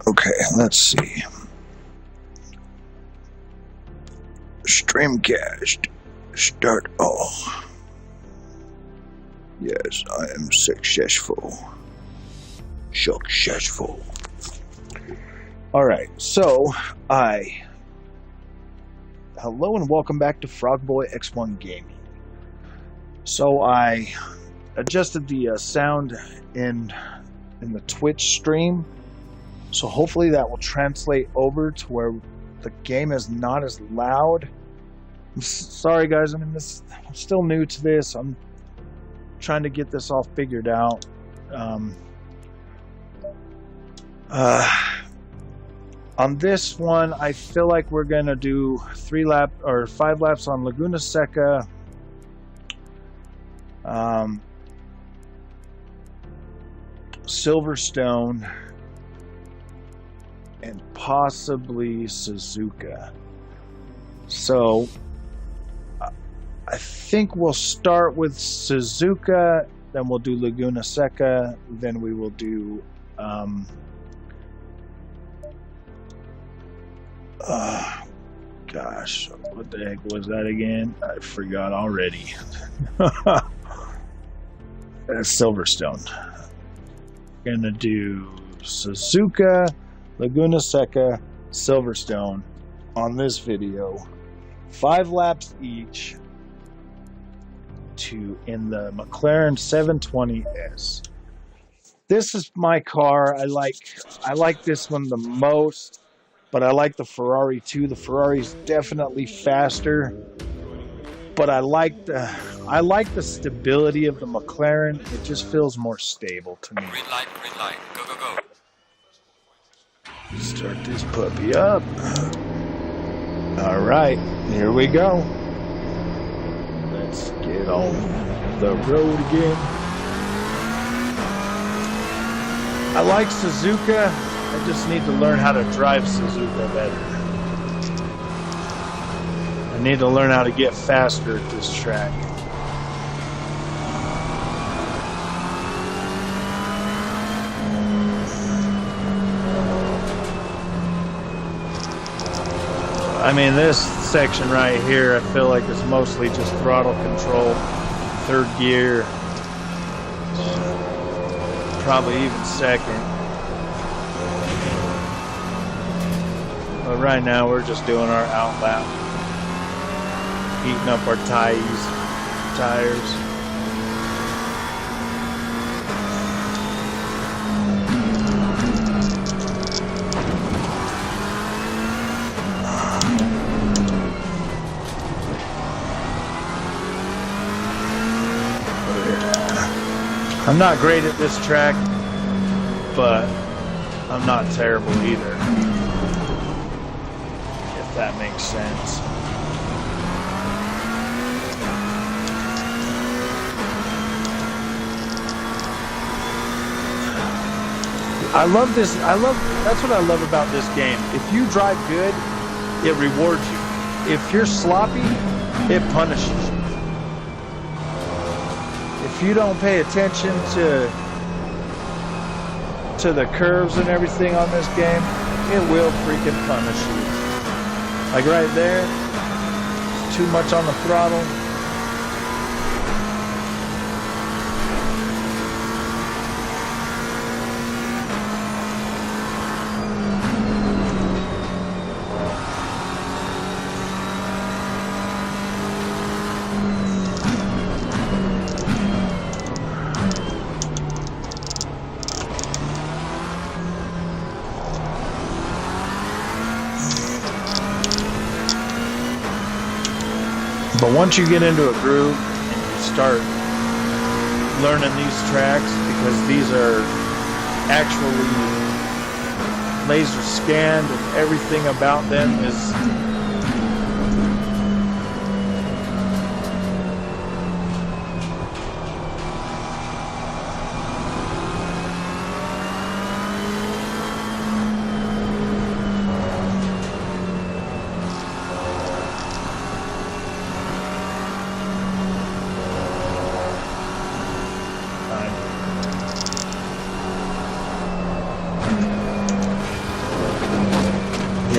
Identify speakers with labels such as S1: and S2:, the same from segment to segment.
S1: Okay, let's see. Streamcast. Start all. Yes, I am successful. Successful. Alright, so hello and welcome back to Frogboy X1 Gaming. So I adjusted the sound in the Twitch stream, so hopefully that will translate over to where the game is not as loud. I'm sorry guys, I'm still new to this. I'm trying to get this all figured out. On this one, I feel like we're gonna do 5 laps on Laguna SECA. Silverstone, and possibly Suzuka. So I think we'll start with Suzuka, then we'll do Laguna SECA, then we will do gosh, what the heck was that again? I forgot already. Silverstone. Gonna do Suzuka, Laguna SECA, Silverstone on this video. 5 laps each in the McLaren 720S. This is my car. I like this one the most, but I like the Ferrari too. The Ferrari's definitely faster, but I like the stability of the McLaren. It just feels more stable to me.
S2: Green light, go, go, go.
S1: Start this puppy up. All right, here we go. Let's get on the road again. I like Suzuka. I just need to learn how to drive Suzuka better. I need to learn how to get faster at this track. I mean, this section right here, I feel like is mostly just throttle control, 3rd gear, probably even 2nd. But right now, we're just doing our out lap, heating up our tires. I'm not great at this track, but I'm not terrible either, if that makes sense. That's what I love about this game. If you drive good, it rewards you. If you're sloppy, it punishes you. If you don't pay attention to the curves and everything on this game, it will freaking punish you. Like right there, too much on the throttle. But once you get into a groove and you start learning these tracks, because these are actually laser scanned and everything about them is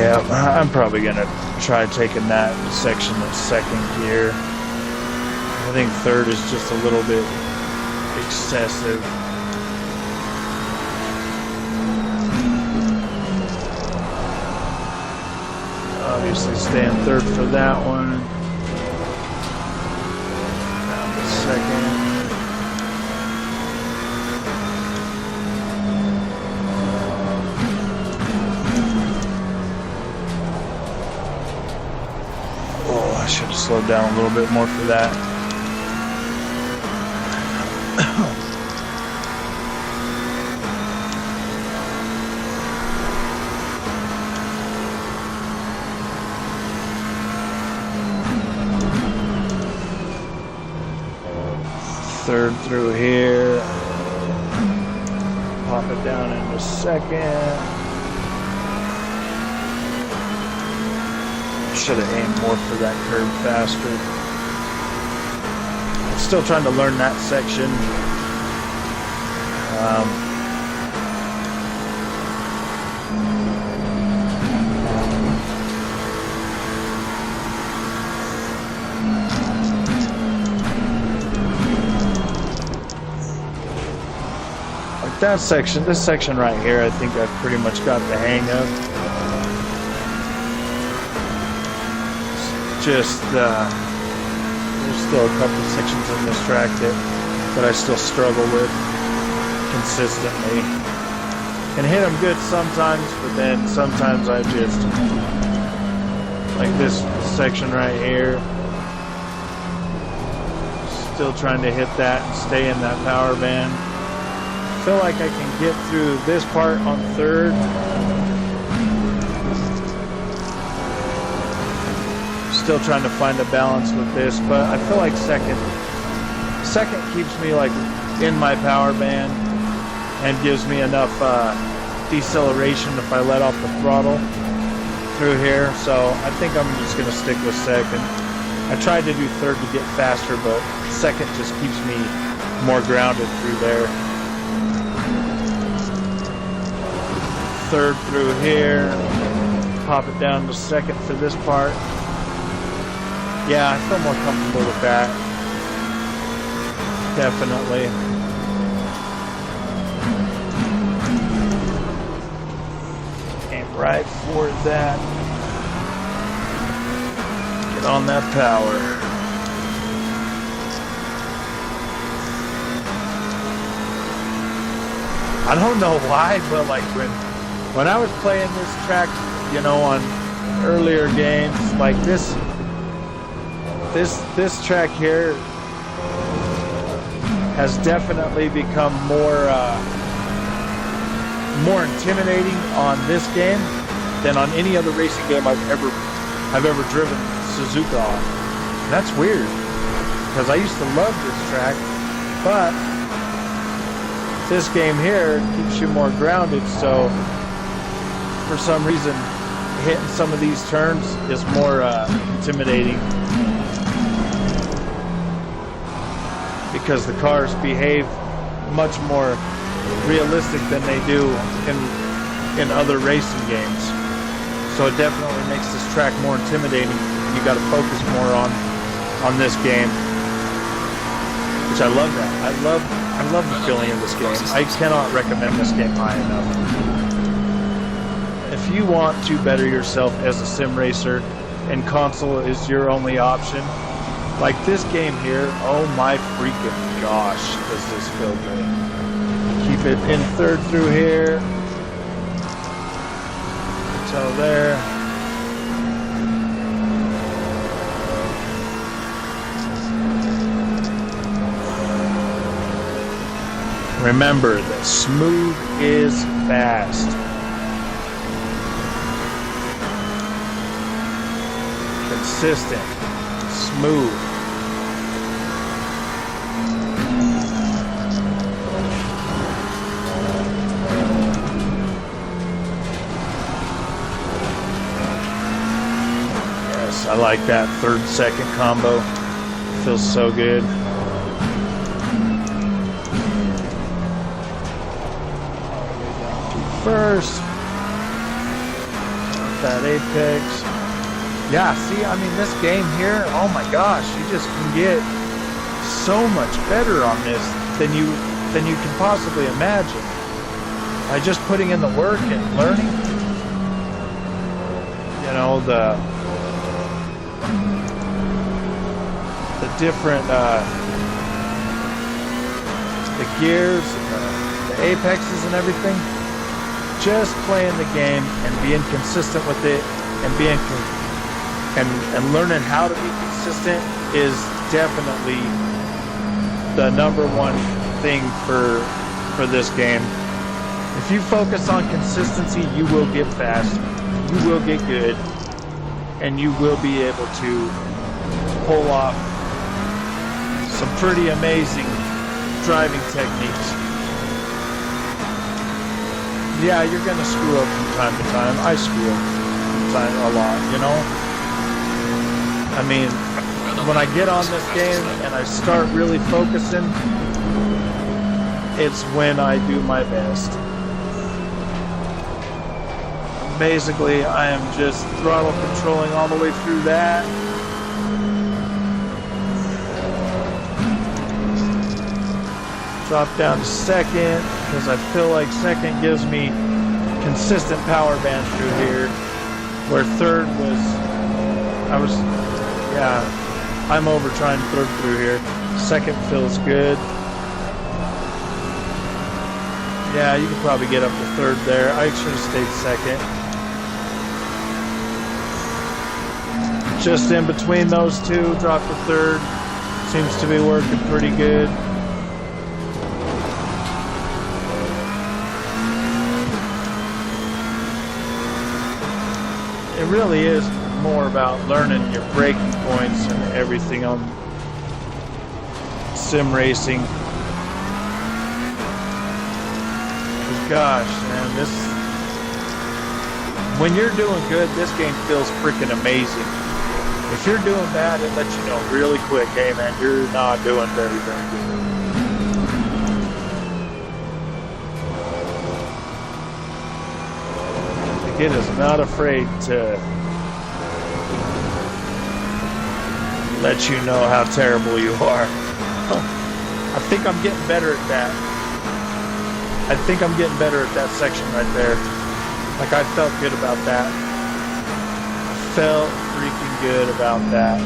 S1: Yeah, I'm probably gonna try taking that section of second gear. I think third is just a little bit excessive. Obviously staying third for that one. Down to second. Oh, I should have slowed down a little bit more for that. Third through here, pop it down into second. Should have aimed more for that curve faster. Still trying to learn that section. That section, this section right here, I think I've pretty much got the hang of. Just, there's still a couple of sections in this track that I still struggle with consistently. Can hit them good sometimes, but then sometimes I just, like this section right here, still trying to hit that and stay in that power band. I feel like I can get through this part on third. Still trying to find a balance with this, but I feel like second keeps me like in my power band and gives me enough deceleration if I let off the throttle through here. So I think I'm just gonna stick with second. I tried to do third to get faster, but second just keeps me more grounded through there. Third through here, pop it down to second for this part. Yeah, I feel more comfortable with that. Definitely. Aim right for that. Get on that power. I don't know why, but like when I was playing this track, you know, on earlier games, like this track here has definitely become more intimidating on this game than on any other racing game I've ever driven Suzuka on. And that's weird, because I used to love this track, but this game here keeps you more grounded, so for some reason hitting some of these turns is more intimidating, because the cars behave much more realistic than they do in other racing games. So it definitely makes this track more intimidating. You got to focus more on this game, which I love that. I love the feeling of this game. I cannot recommend this game high enough. If you want to better yourself as a sim racer and console is your only option, like this game here, oh my freaking gosh, does this feel good. Keep it in third through here. Until there. Remember that smooth is fast. Consistent, smooth. Yes, I like that third second combo. Feels so good. First. that apex. Yeah, see, I mean, this game here, oh my gosh, you just can get so much better on this than you can possibly imagine by just putting in the work and learning. You know, the different the gears, the apexes and everything. Just playing the game and being consistent with it and being and learning how to be consistent is definitely the number one thing for this game. If you focus on consistency, you will get fast, you will get good, and you will be able to pull off some pretty amazing driving techniques. Yeah, you're gonna screw up from time to time. I screw up a lot, you know? I mean, when I get on this game and I start really focusing, it's when I do my best. Basically, I am just throttle controlling all the way through that. Drop down to second because I feel like second gives me consistent power band through here, where third I'm over trying third through here. Second feels good. Yeah, you can probably get up to third there. I should have stayed second. Just in between those two, drop to third. Seems to be working pretty good. It really is more about learning your braking points and everything on sim racing. Gosh, man, when you're doing good, this game feels freaking amazing. If you're doing bad, it lets you know really quick, hey man, you're not doing very, very good. It is not afraid to let you know how terrible you are. I think I'm getting better at that. I think I'm getting better at that section right there. Like, I felt good about that. I felt freaking good about that.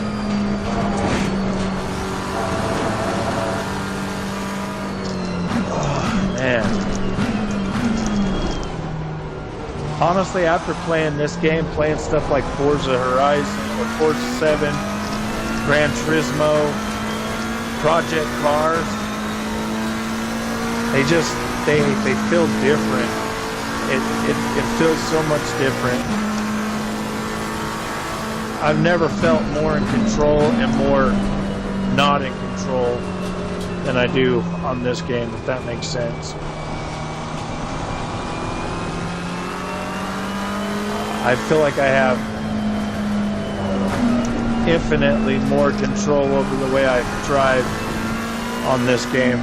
S1: Oh, man. Honestly, after playing this game, playing stuff like Forza Horizon or Forza 7, Gran Turismo, Project Cars, they feel different. It feels so much different. I've never felt more in control and more not in control than I do on this game, if that makes sense. I feel like I have infinitely more control over the way I drive on this game.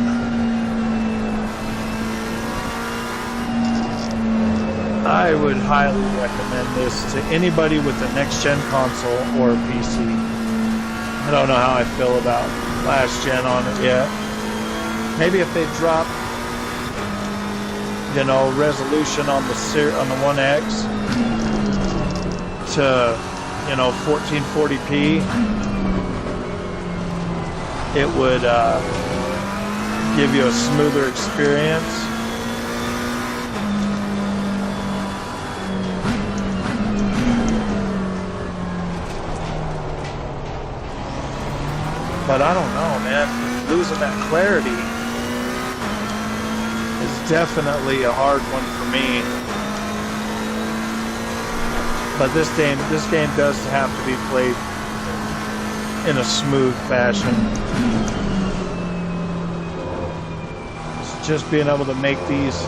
S1: I would highly recommend this to anybody with a next-gen console or a PC. I don't know how I feel about last gen on it yet. Maybe if they drop, you know, resolution on the 1X to, you know, 1440p, it would give you a smoother experience. But I don't know, man. Losing that clarity is definitely a hard one for me. But this game does have to be played in a smooth fashion. It's just being able to make these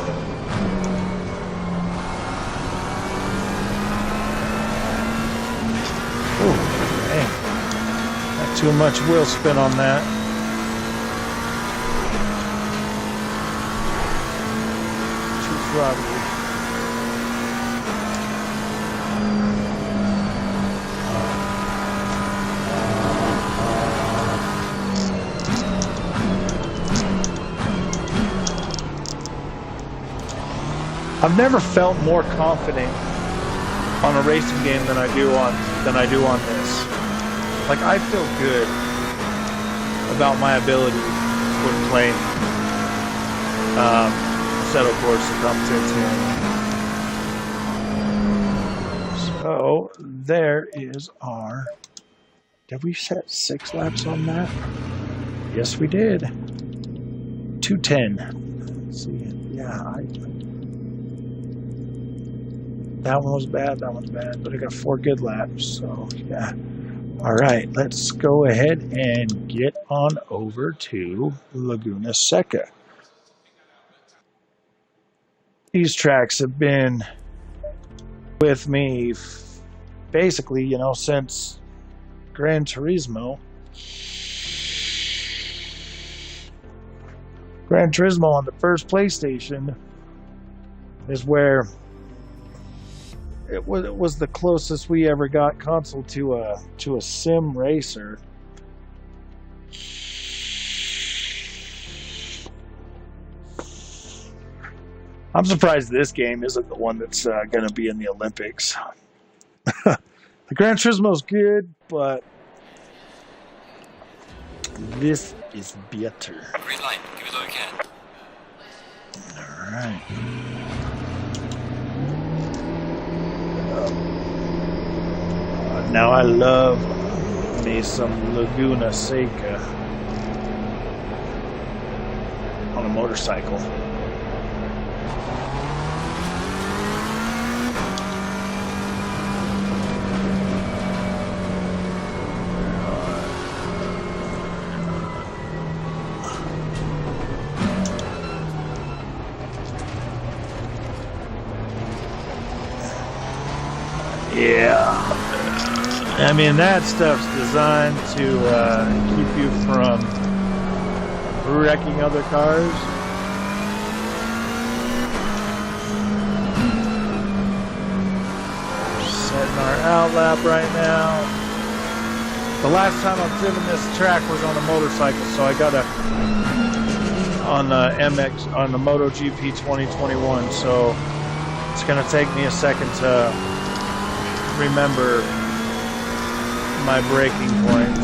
S1: too much wheel spin on that. Too throttled. I've never felt more confident on a racing game than I do on this. Like, I feel good about my ability when playing Assetto Corsa Competizione. So there is our. Did we set 6 laps on that? Yes, we did. 210. Let's see. Yeah, that one was bad. That one's bad. But I got 4 good laps. So yeah. All right. Let's go ahead and get on over to Laguna Seca. These tracks have been with me basically, you know, since Gran Turismo. Gran Turismo on the first PlayStation is where it was the closest we ever got console to a sim racer. I'm surprised this game isn't the one that's going to be in the Olympics. The Gran Turismo's good, but this is better.
S2: Green light. Give it all you can.
S1: All right. Now I love me some Laguna SECA on a motorcycle. Yeah, I mean, that stuff's designed to keep you from wrecking other cars. Setting our outlap right now. The last time I've driven this track was on a motorcycle, so I got on the MX, on the MotoGP 2021, so it's going to take me a second to remember my braking point.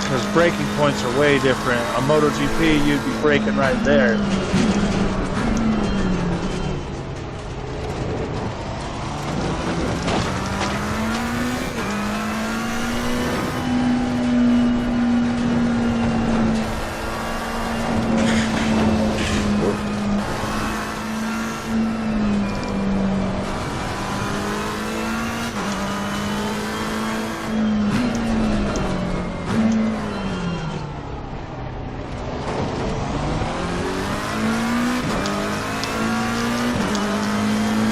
S1: Because braking points are way different. On MotoGP, you'd be braking right there.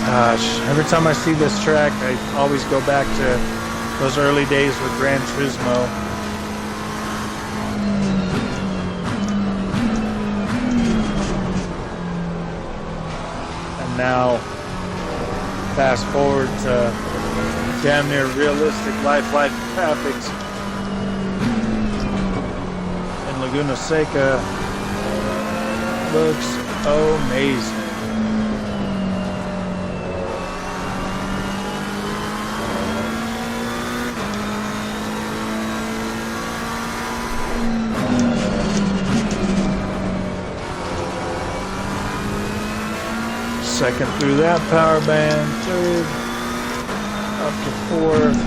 S1: Gosh, every time I see this track, I always go back to those early days with Gran Turismo. And now, fast forward to damn near realistic life graphics in Laguna Seca. Looks amazing. Second through that power band, third, up to fourth.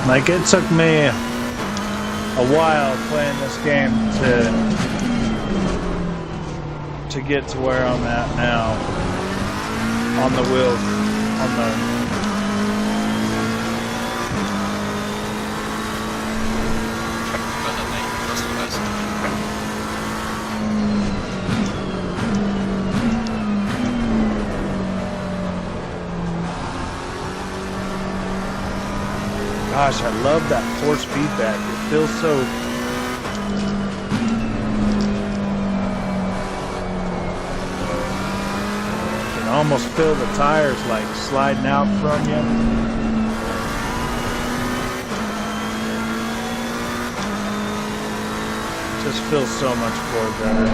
S1: Like, it took me a while playing this game to get to where I'm at now on the wheels, Gosh, I love that force feedback. It feels so... You can almost feel the tires like sliding out from you. Just feels so much more better.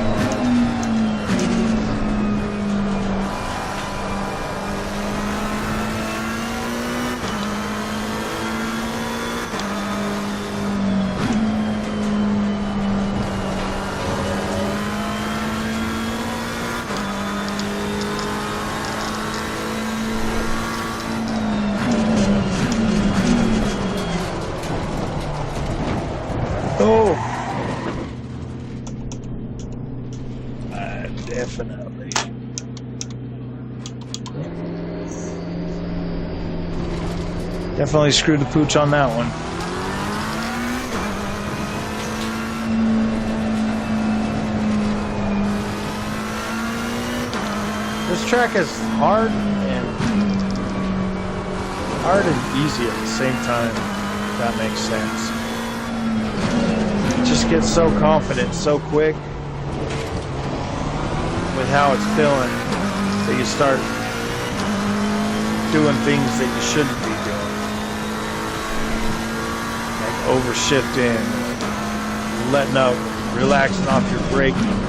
S1: Oh, definitely. Definitely screwed the pooch on that one. This track is hard and easy at the same time, if that makes sense. Just get so confident so quick with how it's feeling that you start doing things that you shouldn't be doing, like overshifting, letting up, relaxing off your braking.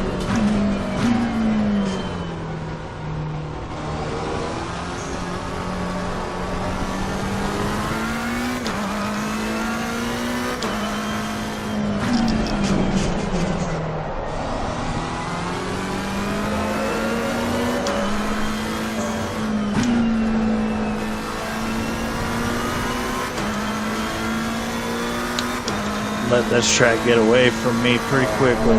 S1: Let this track get away from me pretty quickly.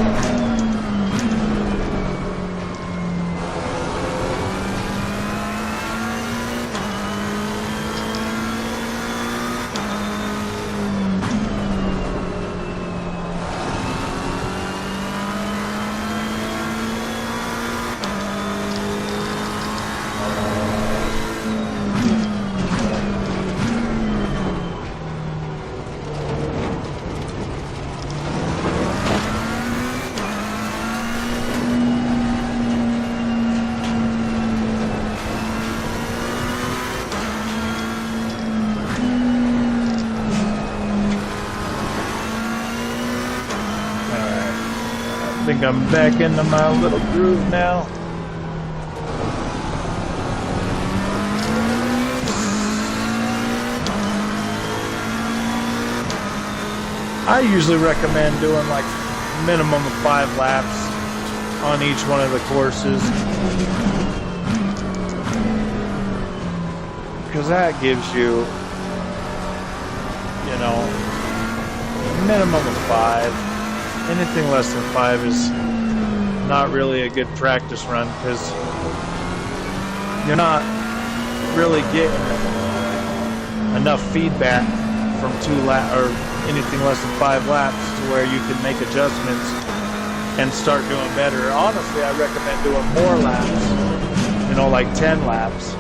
S1: I think I'm back into my little groove now. I usually recommend doing like minimum of 5 laps on each one of the courses, because that gives you, you know, minimum of 5. Anything less than 5 is not really a good practice run, because you're not really getting enough feedback from 2 laps or anything less than 5 laps to where you can make adjustments and start doing better. Honestly, I recommend doing more laps, you know, like 10 laps,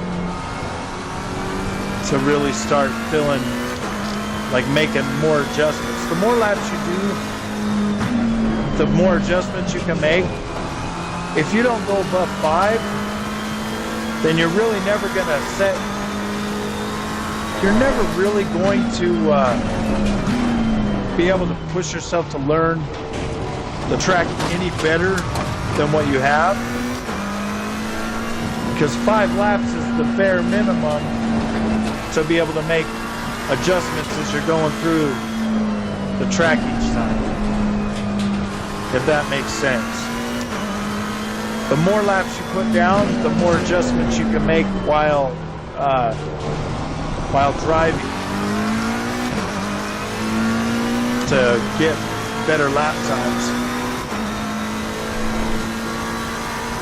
S1: to really start feeling like making more adjustments. The more laps you do, the more adjustments you can make. If you don't go above 5, then you're really never going to set, you're never really going to be able to push yourself to learn the track any better than what you have, because 5 laps is the bare minimum to be able to make adjustments as you're going through the track each time, if that makes sense. The more laps you put down, the more adjustments you can make while driving to get better lap times.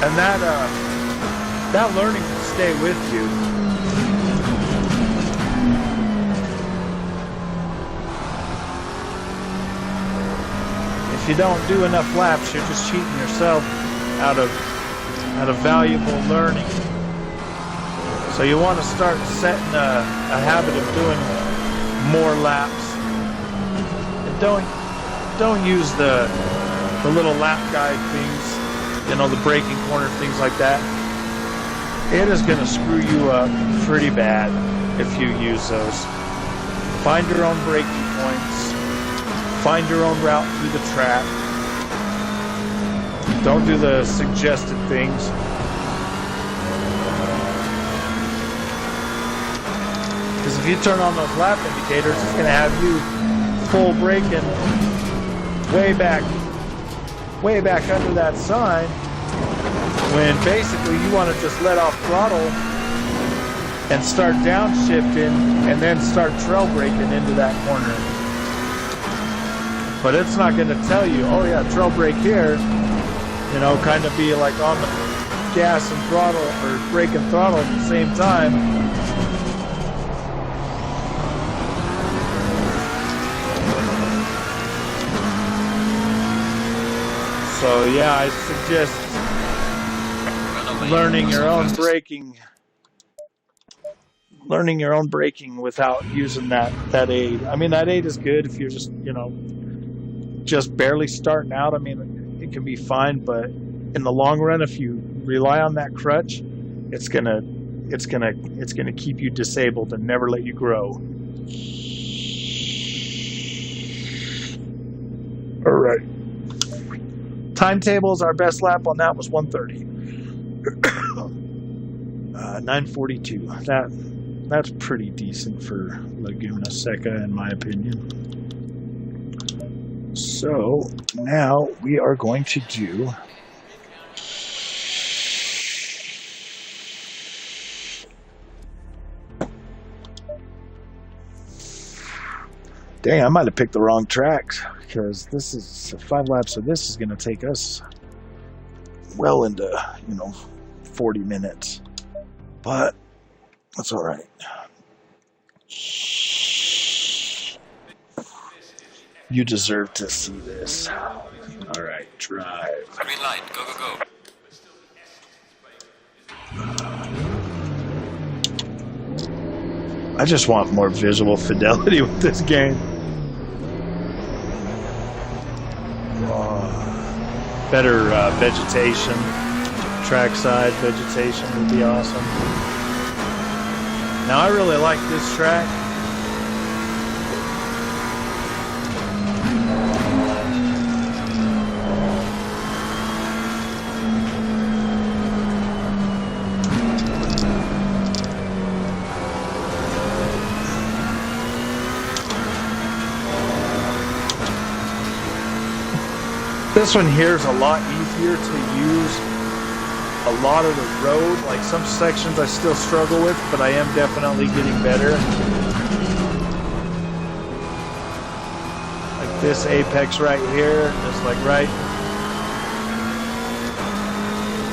S1: And that learning will stay with you. If you don't do enough laps, you're just cheating yourself out of valuable learning. So you want to start setting a habit of doing more laps. And don't use the little lap guide things, you know, the braking corner, things like that. It is going to screw you up pretty bad if you use those. Find your own braking points. Find your own route through the track. Don't do the suggested things. Because if you turn on those lap indicators, it's going to have you full braking way back under that sign, when basically you want to just let off throttle and start downshifting and then start trail braking into that corner. But it's not going to tell you, oh yeah, trail brake here, you know, kind of be like on the gas and throttle or brake and throttle at the same time. So yeah, I suggest learning your own braking without using that aid. I mean, that aid is good if you're just, you know, just barely starting out. I mean, it can be fine, but in the long run, if you rely on that crutch, it's gonna keep you disabled and never let you grow. All right. Timetables, our best lap on that was 1:30. 9:42. That's pretty decent for Laguna Seca, in my opinion. So now we are going to do dang, I might have picked the wrong tracks, because this is 5 laps of this is going to take us well into, you know, 40 minutes. But that's all right. You deserve to see this. All right, drive.
S2: Green light, go, go, go.
S1: I just want more visual fidelity with this game. Better vegetation, trackside vegetation would be awesome. Now I really like this track. This one here is a lot easier to use. A lot of the road, like some sections I still struggle with, but I am definitely getting better. Like this apex right here, just like right.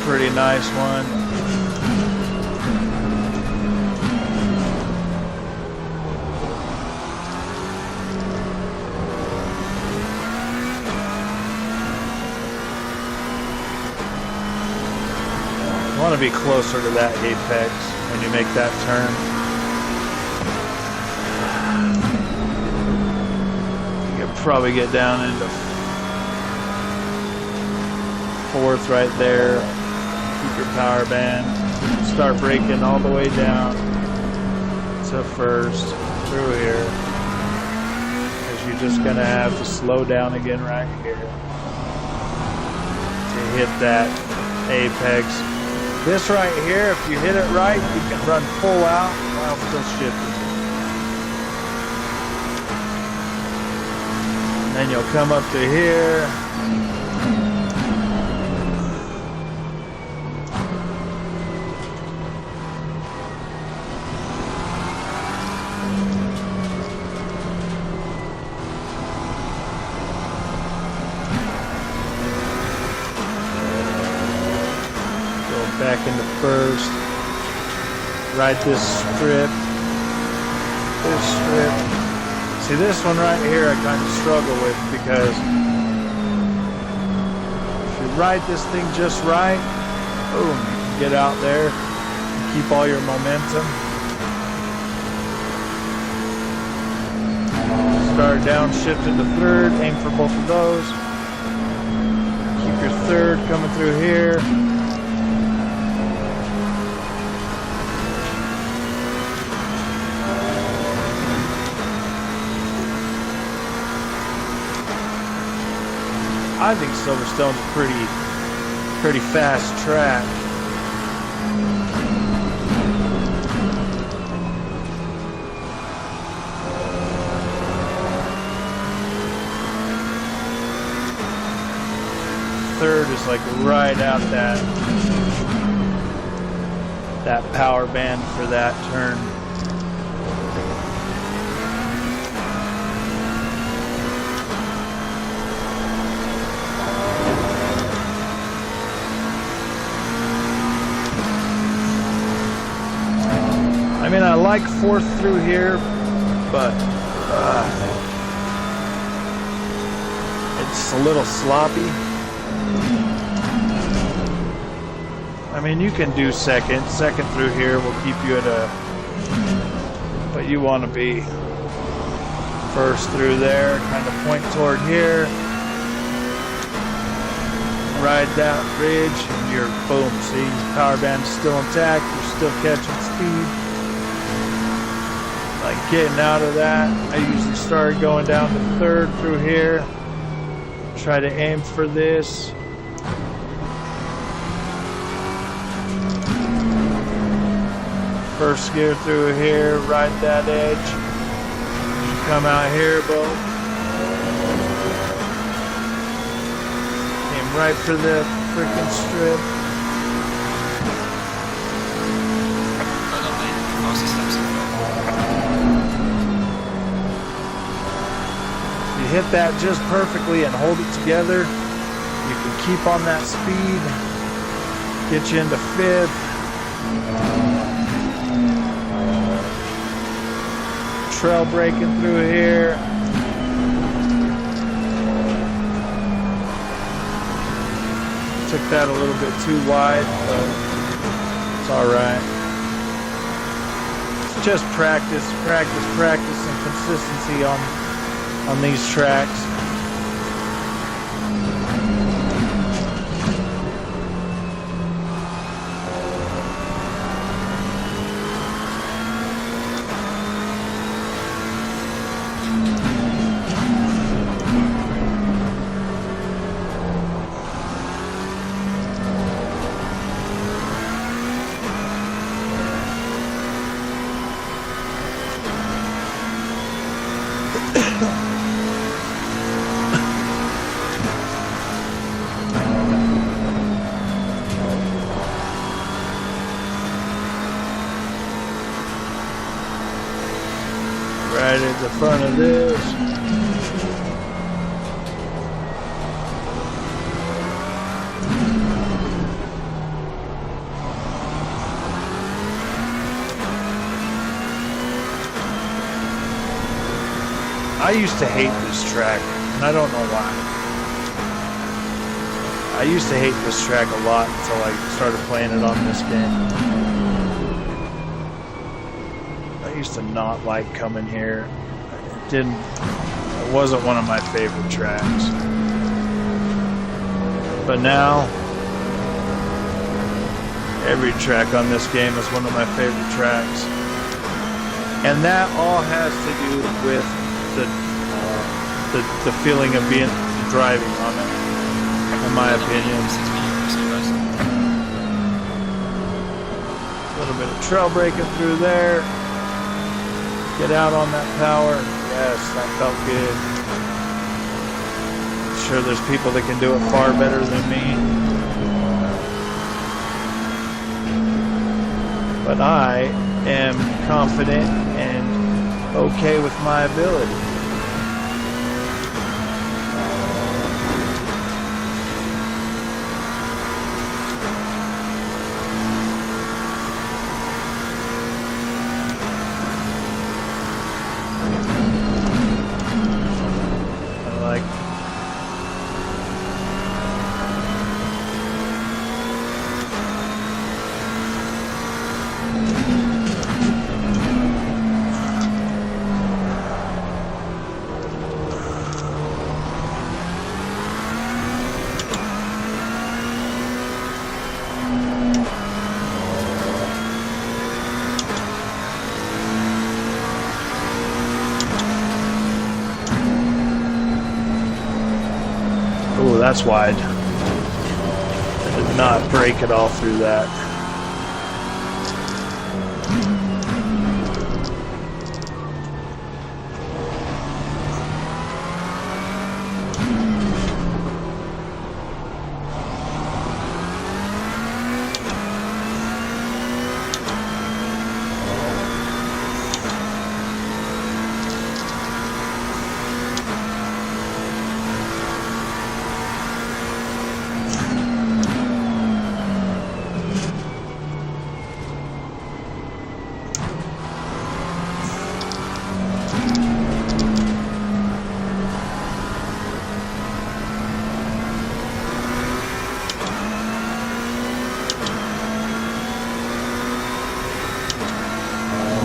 S1: Pretty nice one. You want to be closer to that apex when you make that turn. You could probably get down into 4th right there. Keep your power band. Start braking all the way down to 1st through here. Because you're just going to have to slow down again right here to hit that apex. This right here, if you hit it right, you can run full out while still shifting. And then you'll come up to here. Back into 1st, ride this strip, See, this one right here I kind of struggle with, because if you ride this thing just right, boom, you can get out there and keep all your momentum. Start downshift into third, aim for both of those. Keep your third coming through here. I think Silverstone's a pretty fast track. Third is like right out that power band for that turn. I mean, I like fourth through here, but it's a little sloppy. I mean, you can do second through here will keep you at a, but you want to be first through there, kind of point toward here, ride that ridge, and you're boom. See, power band is still intact, you're still catching speed. Like getting out of that, I usually start going down to third through here, try to aim for this. First gear through here, ride that edge. Come out here, boom. Aim right for the freaking strip. You hit that just perfectly and hold it together. You can keep on that speed, get you into fifth. Trail braking through here. Took that a little bit too wide, but it's all right. It's just practice, and consistency on these tracks. Right at the front of this. I used to hate this track, and I don't know why. I used to hate this track a lot until I started playing it on this game. I used to not like coming here. It wasn't one of my favorite tracks. But now, every track on this game is one of my favorite tracks. And that all has to do with the feeling of being driving on it, in my opinion. A little bit of trail braking through there. Get out on that power. Yes, that felt good. I'm sure there's people that can do it far better than me. But I am confident and okay with my ability. that's why I did not brake at all through that.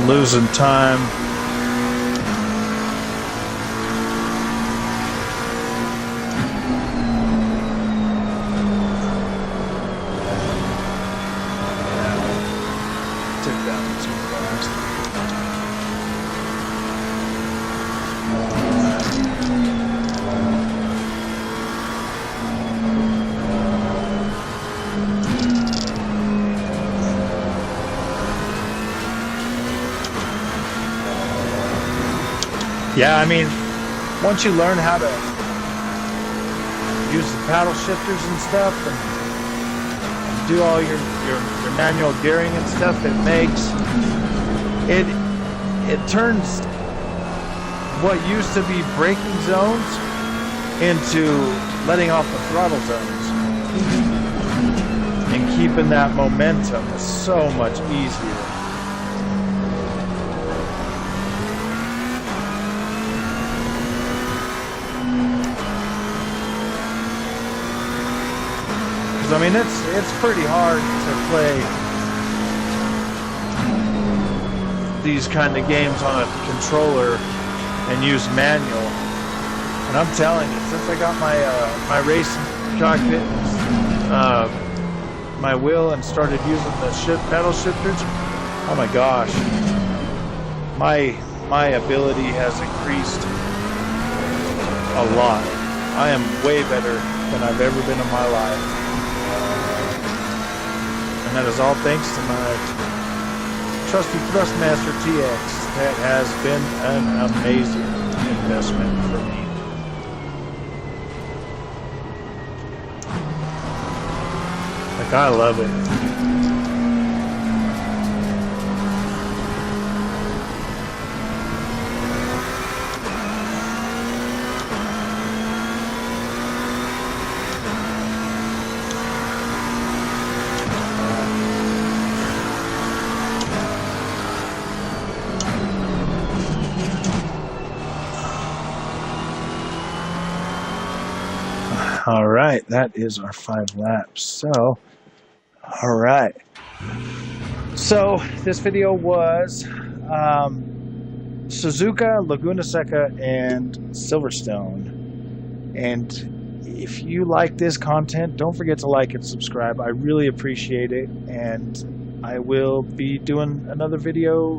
S1: Losing time. Took that one too fast. Yeah, I mean, once you learn how to use the paddle shifters and stuff and do all your manual gearing and stuff, it turns what used to be braking zones into letting off the throttle zones. And keeping that momentum is so much easier. I mean, it's pretty hard to play these kind of games on a controller and use manual. And I'm telling you, since I got my racing cockpit, my wheel, and started using the pedal shifters, oh my gosh, my ability has increased a lot. I am way better than I've ever been in my life. And that is all thanks to my trusty Thrustmaster TX. That has been an amazing investment for me. Like, I love it. All right, that is our 5 laps. So, all right. So this video was Suzuka, Laguna Seca, and Silverstone. And if you like this content, don't forget to like and subscribe. I really appreciate it. And I will be doing another video